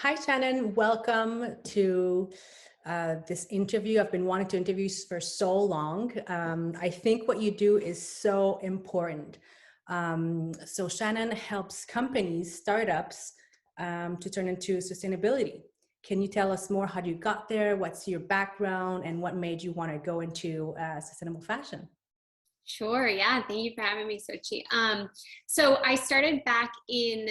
Hi, Shannon. Welcome to this interview. I've been wanting to interview you for so long. I think what you do is so important. So Shannon helps companies, startups, to turn into sustainability. Can you tell us more how you got there? What's your background and what made you want to go into sustainable fashion? Sure. Yeah. Thank you for having me, Sochi. So I started back in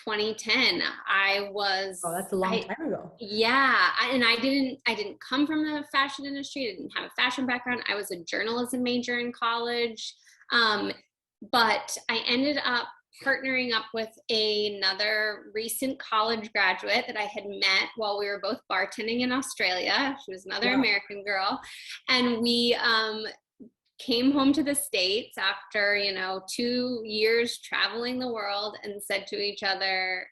2010. Oh, that's a long time ago. And I didn't come from the fashion industry. I didn't have a fashion background. I was a journalism major in college. But I ended up partnering up with another recent college graduate that I had met while we were both bartending in Australia. She was another Wow. American girl. And we came home to the States after, 2 years traveling the world and said to each other,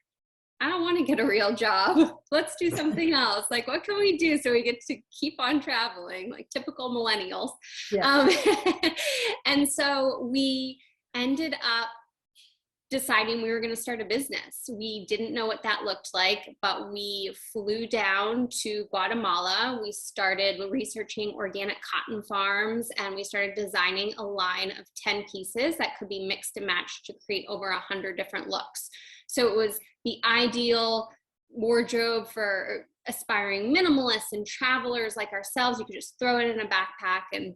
I don't want to get a real job. Let's do something else. Like, what can we do so we get to keep on traveling, like typical millennials? Yeah. Um, and so we ended up deciding we were going to start a business. We didn't know what that looked like, but we flew down to Guatemala. We started researching organic cotton farms, and we started designing a line of 10 pieces that could be mixed and matched to create over 100 different looks. So it was the ideal wardrobe for aspiring minimalists and travelers like ourselves. You could just throw it in a backpack and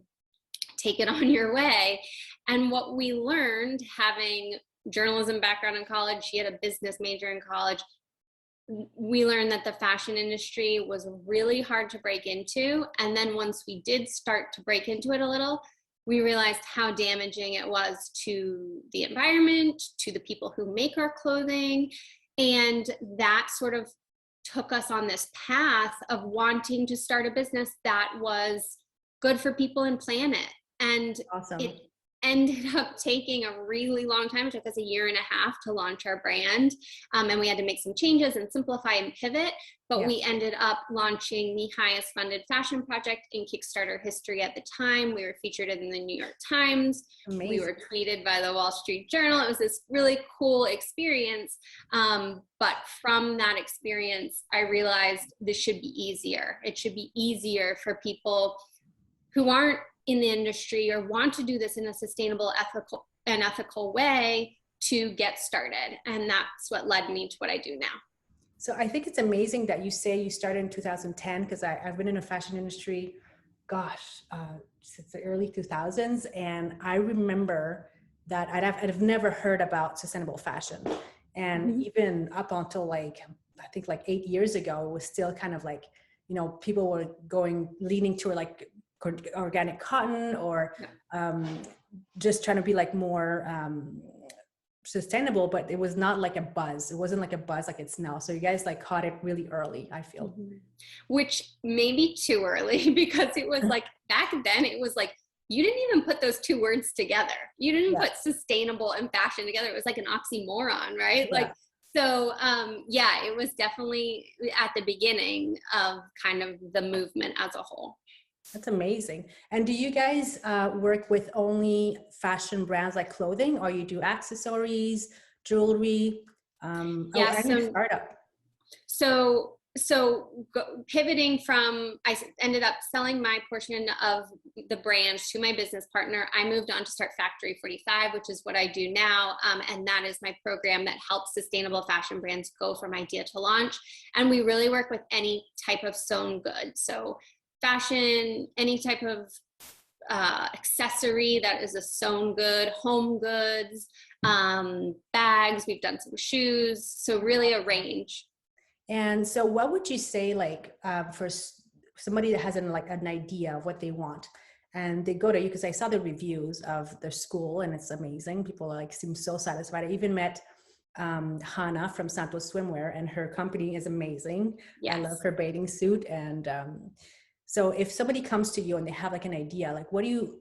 take it on your way. And what we learned, having journalism background in college, she had a business major in college, we learned that the fashion industry was really hard to break into. And then once we did start to break into it a little, we realized how damaging it was to the environment, to the people who make our clothing. And that sort of took us on this path of wanting to start a business that was good for people and planet. And Awesome. it ended up taking a really long time. It took us a year and a half to launch our brand. And we had to make some changes and simplify and pivot. But we ended up launching the highest funded fashion project in Kickstarter history at the time. We were featured in the New York Times. Amazing. We were tweeted by the Wall Street Journal. It was this really cool experience. But from that experience, I realized this should be easier. It should be easier for people who aren't in the industry or want to do this in a sustainable, ethical way to get started. And that's what led me to what I do now. So I think it's amazing that you say you started in 2010, because I've been in the fashion industry, since the early 2000s. And I remember that I've never heard about sustainable fashion. And even up until I think 8 years ago, it was still kind of people were leaning toward organic cotton or just trying to be more sustainable, but it was not like a buzz. It wasn't like a buzz like it's now. So you guys caught it really early, I feel. Which may be too early, because it was back then it was you didn't even put those two words together. You didn't put sustainable and fashion together. It was like an oxymoron, right? It was definitely at the beginning of kind of the movement as a whole. That's amazing. And do you guys work with only fashion brands like clothing, or you do accessories, jewelry? Startup. Pivoting from, I ended up selling my portion of the brand to my business partner. I moved on to start Factory 45, which is what I do now. And that is my program that helps sustainable fashion brands go from idea to launch. And we really work with any type of sewn good. So fashion, any type of accessory that is a sewn good, home goods, bags. We've done some shoes. So really a range. And so what would you say, for somebody that has an idea of what they want, and they go to you, because I saw the reviews of their school and it's amazing. People seem so satisfied. I even met Hannah from Santos Swimwear, and her company is amazing. Yes. I love her bathing suit. And so if somebody comes to you and they have an idea, what do you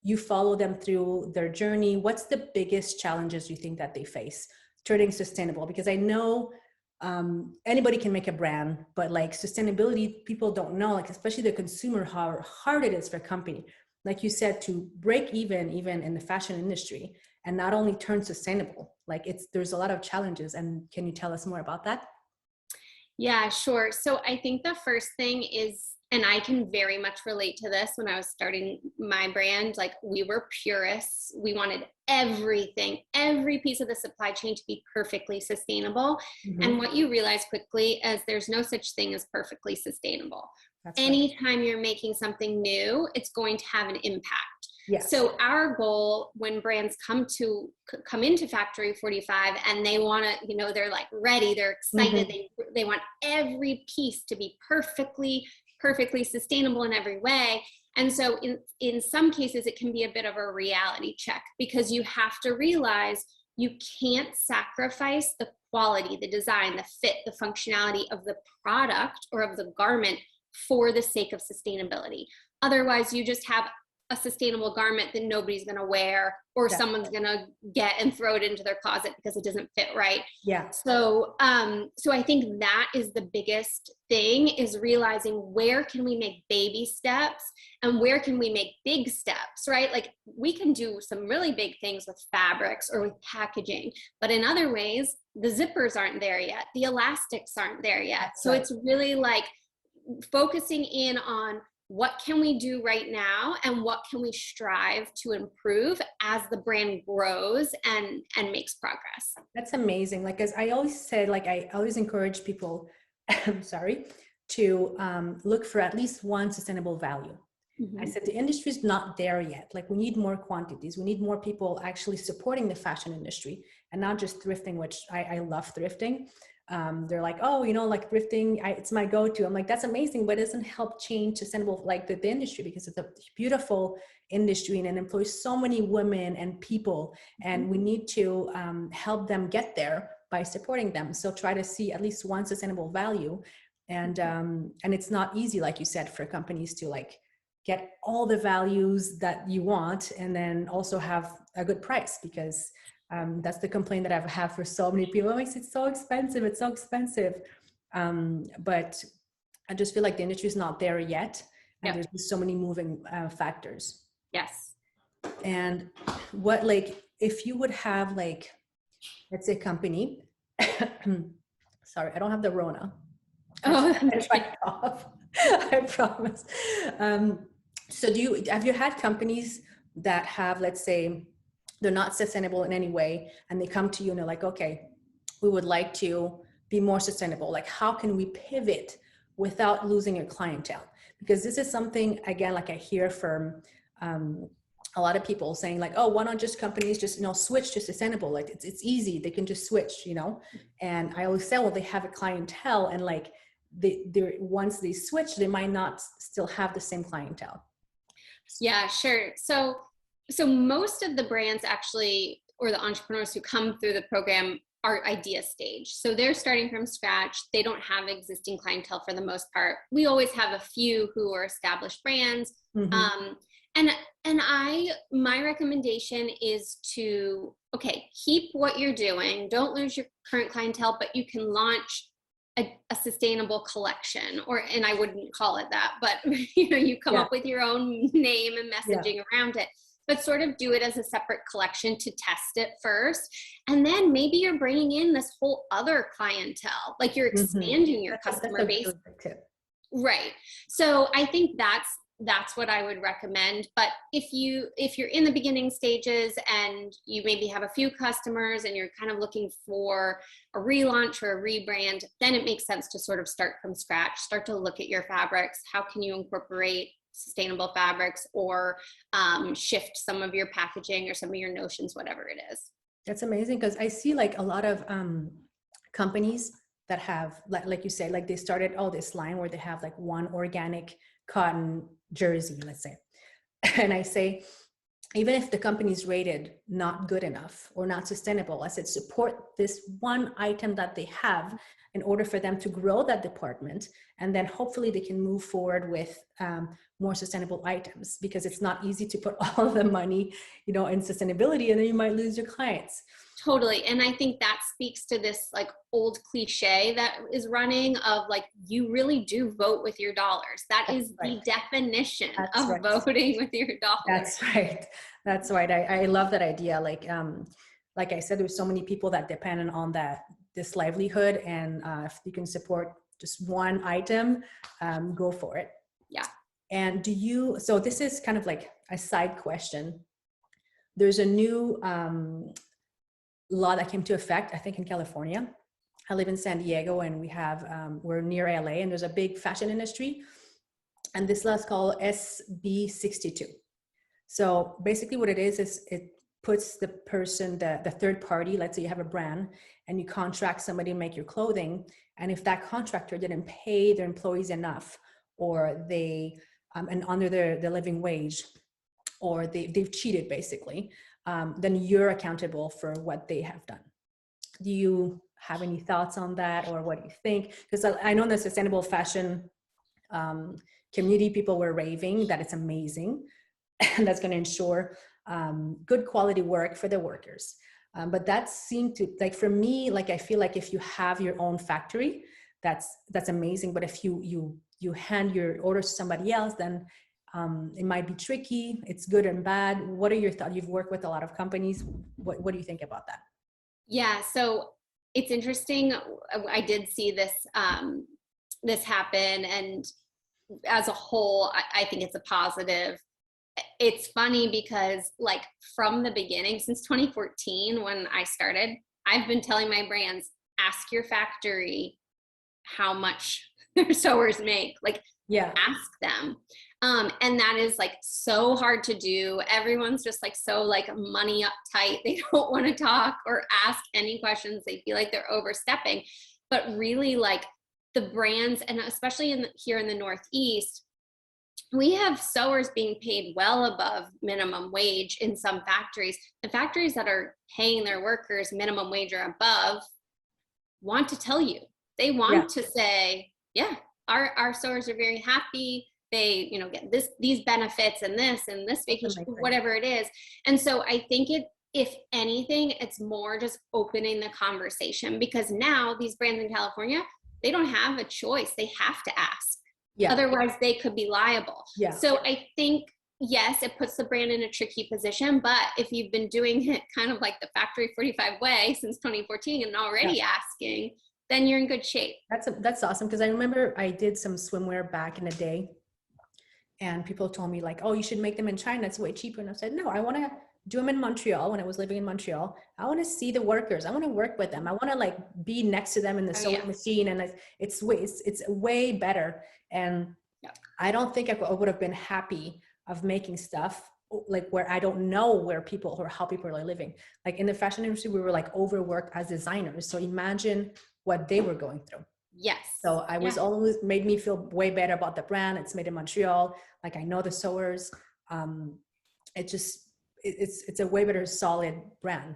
you follow them through their journey? What's the biggest challenges you think that they face turning sustainable? Because I know anybody can make a brand, but sustainability, people don't know, especially the consumer, how hard it is for a company, like you said, to break even in the fashion industry, and not only turn sustainable. There's a lot of challenges. And can you tell us more about that? Yeah, sure. So I think the first thing is, and I can very much relate to this when I was starting my brand, like we were purists. We wanted everything, every piece of the supply chain to be perfectly sustainable. And Mhm. what you realize quickly is there's no such thing as perfectly sustainable. That's right. Anytime you're making something new, it's going to have an impact. Yes. So our goal when brands come into Factory 45 and they want to, they're like ready, they're excited, Mhm. they want every piece to be perfectly sustainable in every way. And so in some cases it can be a bit of a reality check because you have to realize you can't sacrifice the quality, the design, the fit, the functionality of the product or of the garment for the sake of sustainability. Otherwise, you just have a sustainable garment that nobody's going to wear or That's someone's right. going to get and throw it into their closet because it doesn't fit right. Yeah. So I think that is the biggest thing, is realizing where can we make baby steps and where can we make big steps, right? Like we can do some really big things with fabrics or with packaging, but in other ways, the zippers aren't there yet. The elastics aren't there yet. That's So right. it's really like focusing in on what can we do right now and what can we strive to improve as the brand grows and makes progress. That's amazing. Like, as I always said, like I always encourage people, I'm sorry, to look for at least one sustainable value. I Mm-hmm. said the industry is not there yet. Like we need more quantities. We need more people actually supporting the fashion industry and not just thrifting, which I love thrifting. They're like, oh, like thrifting, it's my go-to. I'm like, that's amazing, but it doesn't help change sustainable, like the industry, because it's a beautiful industry and it employs so many women and people. And we need to help them get there by supporting them. So try to see at least one sustainable value. And it's not easy, like you said, for companies to like get all the values that you want and then also have a good price, because that's the complaint that I've had for so many people. It makes it so expensive. It's so expensive. But I just feel like the industry is not there yet. And Yep. there's just so many moving factors. Yes. And what, like, if you would have like, let's say a company, sorry, I don't have the Rona. Oh, I tried to cough. I promise. So have you had companies that have, let's say, they're not sustainable in any way, and they come to you and they're like, okay, we would like to be more sustainable. Like, how can we pivot without losing your clientele? Because this is something, again, like I hear from a lot of people saying like, oh, why don't just companies just, switch to sustainable? Like it's easy. They can just switch, And I always say, well, they have a clientele, and like they once they switch, they might not still have the same clientele. yeah, sure. So most of the brands actually, or the entrepreneurs who come through the program, are idea stage. So they're starting from scratch. They don't have existing clientele for the most part. We always have a few who are established brands. Mm-hmm. And my recommendation is to, okay, keep what you're doing. Don't lose your current clientele, but you can launch a sustainable collection, and I wouldn't call it that, but you come Yeah. up with your own name and Yeah. messaging around it, but sort of do it as a separate collection to test it first. And then maybe you're bringing in this whole other clientele, like you're Mm-hmm. expanding your That's customer a base. really good tip. Right. So I think that's what I would recommend. But if you're in the beginning stages and you maybe have a few customers and you're kind of looking for a relaunch or a rebrand, then it makes sense to sort of start from scratch, start to look at your fabrics. How can you incorporate sustainable fabrics, or shift some of your packaging or some of your notions, whatever it is. That's amazing, because I see like a lot of companies that have, like you said, like they started this line where they have like one organic cotton jersey, let's say. And I say, even if the company is rated not good enough or not sustainable, I said, support this one item that they have in order for them to grow that department. And then hopefully they can move forward with more sustainable items, because it's not easy to put all of the money, in sustainability, and then you might lose your clients. Totally. And I think that speaks to this like old cliche that is running of like, you really do vote with your dollars. That That's is right. the definition That's of right. voting with your dollars. That's right. That's right. I love that idea. Like I said, there's so many people that depend on this livelihood, and if you can support just one item, go for it. Yeah. And so this is kind of like a side question. There's a new law that came to effect, I think in California. I live in San Diego, and we're near LA, and there's a big fashion industry. And this law is called SB 62. So basically what it is it puts the person, the third party, let's say you have a brand and you contract somebody to make your clothing. And if that contractor didn't pay their employees enough, or they, and under their living wage, or they've cheated basically, then you're accountable for what they have done. Do you have any thoughts on that, or what do you think? Because I know in the sustainable fashion community, people were raving that it's amazing and that's going to ensure good quality work for the workers. But that seemed to, like, for me, like, I feel like if you have your own factory, that's amazing. But if you hand your orders to somebody else, then it might be tricky. It's good and bad. What are your thoughts? You've worked with a lot of companies. What do you think about that? Yeah, so it's interesting. I did see this this happen, and as a whole, I think it's a positive. It's funny because, like, from the beginning, since 2014 when I started, I've been telling my brands, ask your factory how much their sewers make. Like, Yeah. ask them. And that is like so hard to do. Everyone's just like so like money uptight. They don't want to talk or ask any questions. They feel like they're overstepping. But really, like, the brands, and especially here in the Northeast, we have sewers being paid well above minimum wage in some factories. The factories that are paying their workers minimum wage or above want to tell you. They want to say, yeah, our sewers are very happy. They, get these benefits and this vacation, whatever it is. And so I think if anything, it's more just opening the conversation, because now these brands in California, they don't have a choice. They have to ask. Yeah. Otherwise they could be liable. Yeah. So I think, yes, it puts the brand in a tricky position, but if you've been doing it kind of like the Factory 45 way since 2014 and already asking, then you're in good shape. That's awesome. Because I remember I did some swimwear back in the day, and people told me, like, oh, you should make them in China, it's way cheaper. And I said, no, I want to do them in Montreal. When I was living in Montreal, I want to see the workers. I want to work with them. I want to, like, be next to them in the sewing machine. And it's way better. And I don't think I would have been happy of making stuff like where I don't know where people, or how people are living. Like in the fashion industry, we were like overworked as designers. So imagine what they were going through. Yes. So I was always made me feel way better about the brand. It's made in Montreal. Like, I know the sewers. It's a way better solid brand.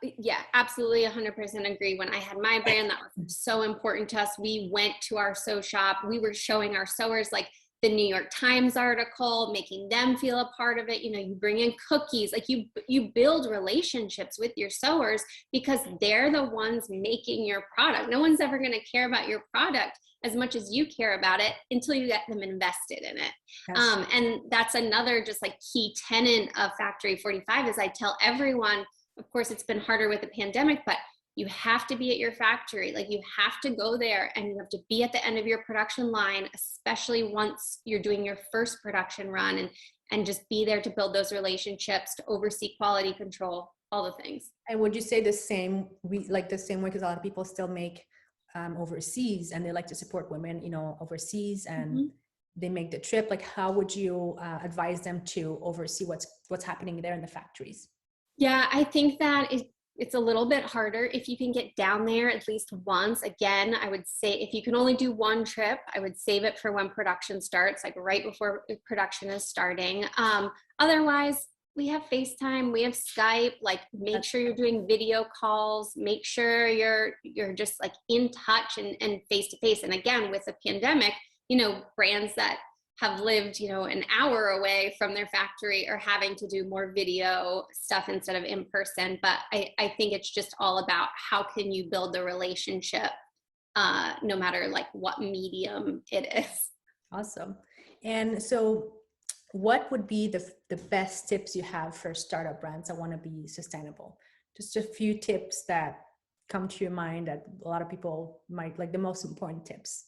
Yeah, absolutely. 100% agree. When I had my brand, that was so important to us. We went to our sew shop. We were showing our sewers, like, the New York Times article, making them feel a part of it. You bring in cookies, like you build relationships with your sewers, because they're the ones making your product. No one's ever going to care about your product as much as you care about it until you get them invested in it. And that's another just like key tenet of Factory 45 is I tell everyone, of course, it's been harder with the pandemic, but you have to be at your factory. Like, you have to go there, and you have to be at the end of your production line, especially once you're doing your first production run, and just be there to build those relationships, to oversee quality control, all the things. And would you say the same way, because a lot of people still make overseas, and they like to support women, overseas, and they make the trip. Like, how would you advise them to oversee what's happening there in the factories? Yeah, I think that it's a little bit harder if you can get down there at least once. Again, I would say if you can only do one trip, I would save it for when production starts, like right before production is starting. Otherwise, we have FaceTime, we have Skype, like, make sure you're doing video calls, make sure you're just like in touch and face to face. And again, with the pandemic, brands that have lived, an hour away from their factory are having to do more video stuff instead of in person. But I think it's just all about how can you build the relationship, no matter like what medium it is. Awesome. And so what would be the best tips you have for startup brands that want to be sustainable? Just a few tips that come to your mind that a lot of people might like, the most important tips.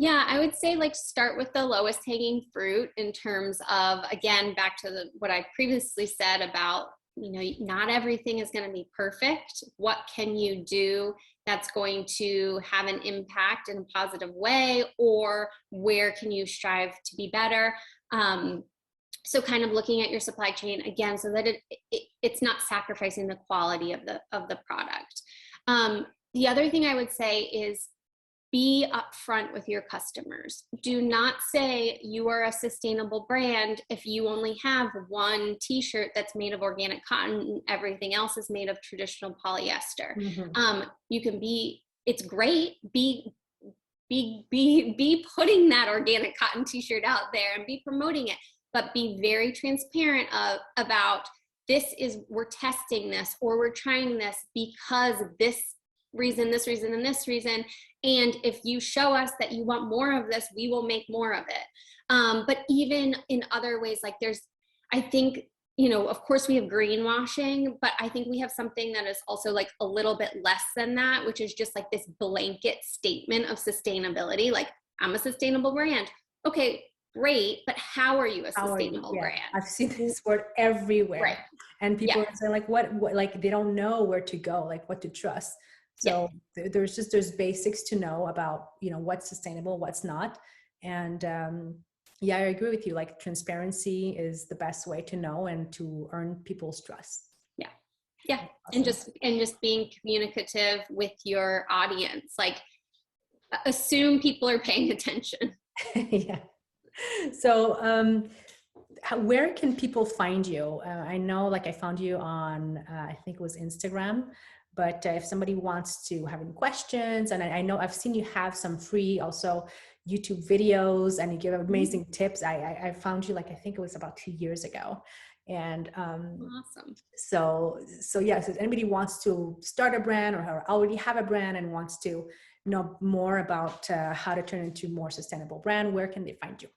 Yeah, I would say like start with the lowest hanging fruit in terms of, again, back to what I previously said about, not everything is going to be perfect. What can you do that's going to have an impact in a positive way, or where can you strive to be better? So kind of looking at your supply chain again, so that it's not sacrificing the quality of the product. The other thing I would say is be upfront with your customers. Do not say you are a sustainable brand if you only have one t-shirt that's made of organic cotton and everything else is made of traditional polyester. You can be, it's great, be putting that organic cotton t-shirt out there and be promoting it, but be very transparent about we're testing this, or we're trying this because this reason, and this reason. And if you show us that you want more of this, we will make more of it. But even in other ways, like I think, of course we have greenwashing, but I think we have something that is also like a little bit less than that, which is just like this blanket statement of sustainability. Like, I'm a sustainable brand. Okay, great. But how are you a sustainable brand? I've seen this word everywhere. Right. And people are saying like, what, like they don't know where to go, like what to trust. So there's basics to know about, what's sustainable, what's not. And I agree with you. Like transparency is the best way to know and to earn people's trust. Yeah. Awesome. And just being communicative with your audience, like assume people are paying attention. Yeah. So where can people find you? I know like I found you on, I think it was Instagram. But if somebody wants to have any questions, and I know I've seen you have some free also YouTube videos and you give amazing tips. I found you like, I think it was about 2 years ago. And awesome. So if anybody wants to start a brand or already have a brand and wants to know more about how to turn into a more sustainable brand, where can they find you?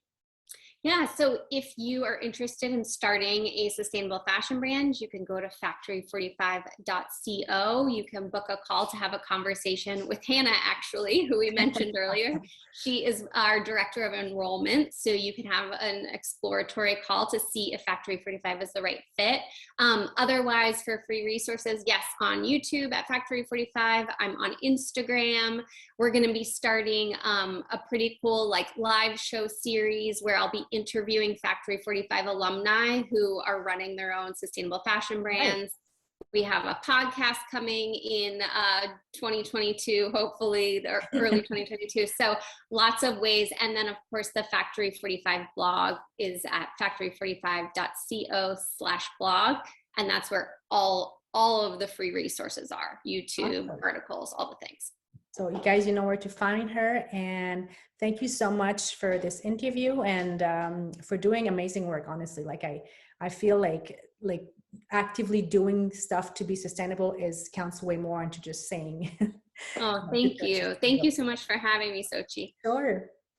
Yeah, so if you are interested in starting a sustainable fashion brand, you can go to factory45.co. You can book a call to have a conversation with Hannah, actually, who we mentioned earlier. She is our director of enrollment, so you can have an exploratory call to see if Factory 45 is the right fit. Otherwise, for free resources, yes, on YouTube at Factory 45. I'm on Instagram. We're going to be starting a pretty cool like live show series where I'll be interviewing Factory 45 alumni who are running their own sustainable fashion brands. Right. We have a podcast coming in 2022, hopefully, or early 2022. So lots of ways. And then, of course, the Factory 45 blog is at factory45.co/blog. And that's where all of the free resources are, YouTube, articles, all the things. So you guys, know where to find her. And thank you so much for this interview and for doing amazing work. Honestly, like I feel like actively doing stuff to be sustainable counts way more into just saying. Oh, thank you. Thank you so much for having me, Sochi. Sure.